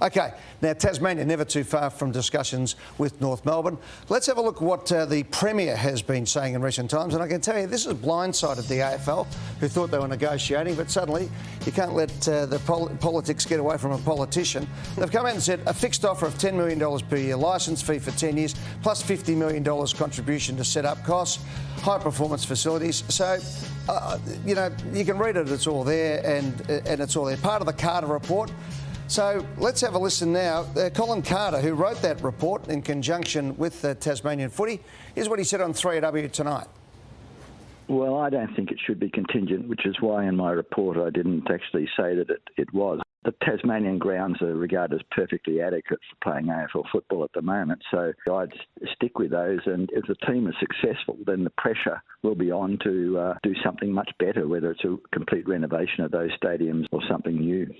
OK, now Tasmania never too far from discussions with North Melbourne. Let's have a look at what the Premier has been saying in recent times. And I can tell you this has blindsided the AFL, who thought they were negotiating, but suddenly you can't let the politics get away from a politician. They've come out and said a fixed offer of $10 million per year, licence fee for 10 years, plus $50 million contribution to set up costs, high performance facilities. So, you know, you can read it, it's all there, and it's all there. Part of the Carter report. So let's have a listen now. Colin Carter, who wrote that report in conjunction with Tasmanian Footy, here's what he said on 3AW tonight. Well, I don't think it should be contingent, which is why in my report I didn't actually say that it was. The Tasmanian grounds are regarded as perfectly adequate for playing AFL football at the moment, so I'd stick with those. And if the team is successful, then the pressure will be on to do something much better, whether it's a complete renovation of those stadiums or something new.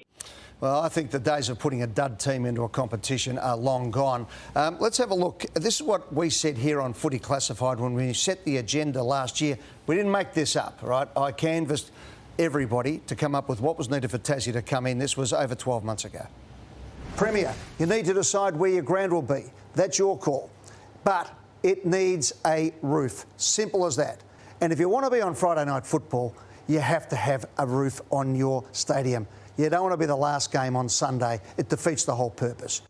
Well, I think the days of putting a dud team into a competition are long gone. Let's have a look. This is what we said here on Footy Classified when we set the agenda last year. We didn't make this up, right? I canvassed everybody to come up with what was needed for Tassie to come in. This was over 12 months ago. Premier, you need to decide where your ground will be. That's your call. But it needs a roof. Simple as that. And if you want to be on Friday night football, you have to have a roof on your stadium. You don't want to be the last game on Sunday. It defeats the whole purpose.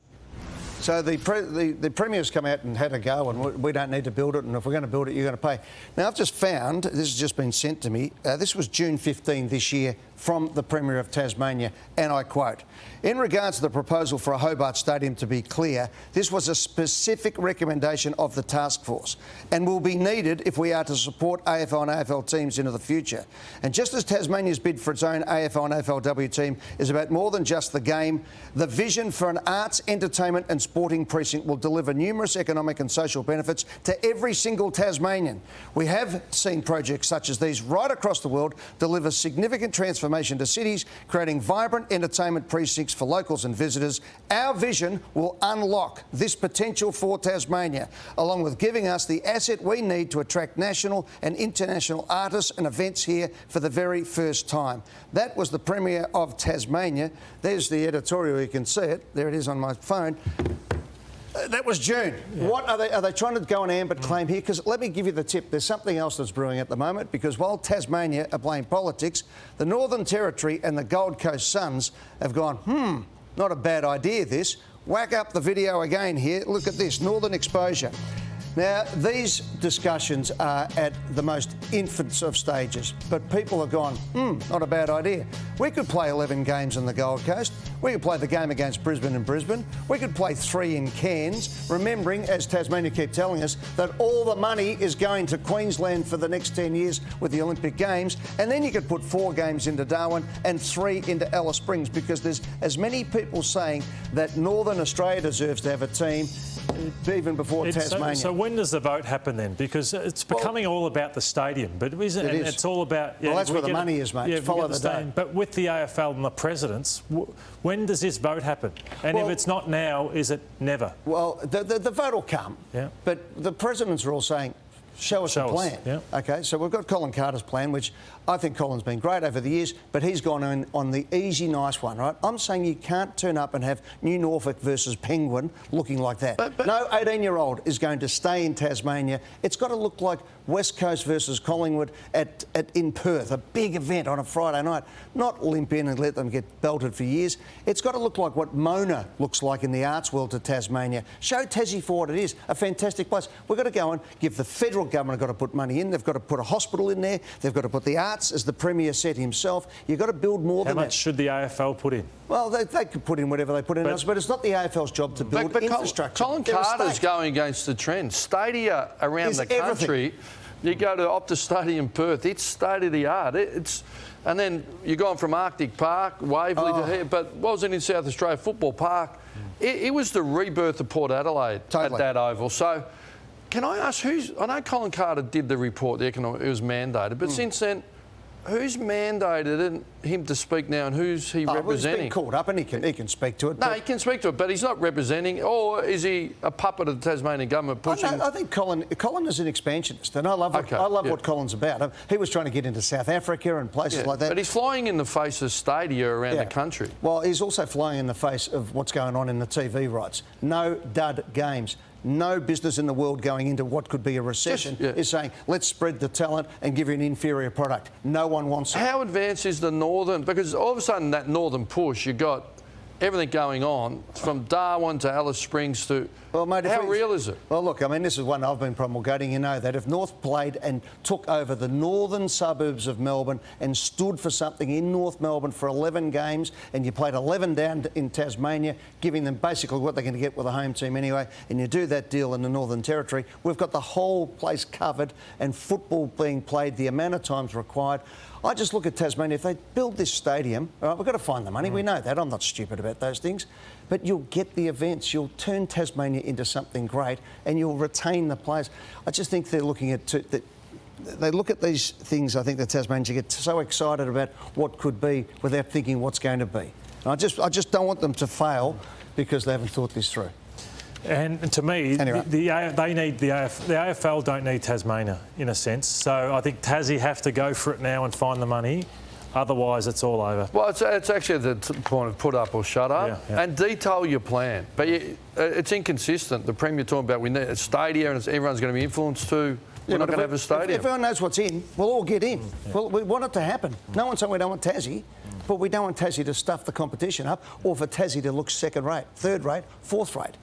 So the Premier's come out and had a go, and we don't need to build it, and if we're going to build it, you're going to pay. Now, I've just found, this has just been sent to me, this was June 15 this year from the Premier of Tasmania, and I quote, "In regards to the proposal for a Hobart Stadium, to be clear, this was a specific recommendation of the task force and will be needed if we are to support AFL and AFL teams into the future. And just as Tasmania's bid for its own AFL and AFLW team is about more than just the game, the vision for an arts, entertainment and sporting precinct will deliver numerous economic and social benefits to every single Tasmanian. We have seen projects such as these right across the world deliver significant transformation to cities, creating vibrant entertainment precincts for locals and visitors. Our vision will unlock this potential for Tasmania, along with giving us the asset we need to attract national and international artists and events here for the very first time." That was the Premier of Tasmania. There's the editorial, you can see it. There it is on my phone. That was June. Yeah. What are they trying to go on ambit claim here? Because let me give you the tip. There's something else that's brewing at the moment, because while Tasmania are playing politics, the Northern Territory and the Gold Coast Suns have gone, not a bad idea this. Whack up the video again here. Look at this, Northern exposure. Now, these discussions are at the most infants of stages, but people have gone, not a bad idea. We could play 11 games on the Gold Coast. We could play the game against Brisbane in Brisbane. We could play 3 in Cairns, remembering, as Tasmania keep telling us, that all the money is going to Queensland for the next 10 years with the Olympic Games. And then you could put 4 games into Darwin and 3 into Alice Springs, because there's as many people saying that Northern Australia deserves to have a team even before Tasmania. So when does the vote happen then? Because it's becoming all about the stadium, but isn't it? It's all about... Yeah, well, that's where the money is, mate. Follow the day. But with the AFL and the presidents, when does this vote happen? And if it's not now, is it never? Well, the vote will come, but the presidents are all saying, show us a plan. Yeah. OK, so we've got Colin Carter's plan, which I think Colin's been great over the years, but he's gone on the easy, nice one, right? I'm saying you can't turn up and have New Norfolk versus Penguin looking like that. But no 18-year-old is going to stay in Tasmania. It's got to look like West Coast versus Collingwood in Perth, a big event on a Friday night. Not limp in and let them get belted for years. It's got to look like what Mona looks like in the arts world to Tasmania. Show Tassie for what it is, a fantastic place. We've got to go and give the federal government got to put money in. They've got to put a hospital in there. They've got to put the arts, as the Premier said himself. You've got to build more than that. How much should the AFL put in? Well, they could put in whatever they put in, but it's not the AFL's job to build infrastructure. Colin Carter's going against the trend. Stadia around the country. You go to Optus Stadium, Perth. It's state of the art. And then you're going from Arctic Park, Waverley to here, but what was it in South Australia? Football Park. It was the rebirth of Port Adelaide at that oval. So, can I ask I know Colin Carter did the report, it was mandated, but since then, who's mandated him to speak now, and who's he Well, he's representing? been caught up and he can speak to it. No, he can speak to it, but he's not representing, or is he a puppet of the Tasmanian government pushing? I think Colin is an expansionist, and I love what Colin's about. He was trying to get into South Africa and places like that. But he's flying in the face of stadia around the country. Well, he's also flying in the face of what's going on in the TV rights. No dud games. No business in the world going into what could be a recession is saying, let's spread the talent and give you an inferior product. No one wants it. How advanced is the northern? Because all of a sudden that northern push, you got everything going on from Darwin to Alice Springs to... Well, mate, how real is it? Well, look, I mean, this is one I've been promulgating. You know that if North played and took over the northern suburbs of Melbourne and stood for something in North Melbourne for 11 games, and you played 11 down in Tasmania, giving them basically what they're going to get with a home team anyway, and you do that deal in the Northern Territory, we've got the whole place covered and football being played the amount of times required. I just look at Tasmania. If they build this stadium, all right, we've got to find the money. We know that. I'm not stupid about those things. But you'll get the events. You'll turn Tasmania into something great and you'll retain the players. I just think they're looking at... They look at these things, I think the Tasmanians get so excited about what could be without thinking what's going to be. And I just don't want them to fail because they haven't thought this through. And to me, Anyway. the AFL don't need Tasmania, in a sense. So I think Tassie have to go for it now and find the money. Otherwise, it's all over. Well, it's actually the point of put up or shut up and detail your plan. But it's inconsistent. The Premier talking about we need a stadium and everyone's going to be influenced too. We're not going to have a stadium. If everyone knows what's in, we'll all get in. Well, we want it to happen. No one's saying we don't want Tassie, but we don't want Tassie to stuff the competition up or for Tassie to look second rate, third rate, fourth rate.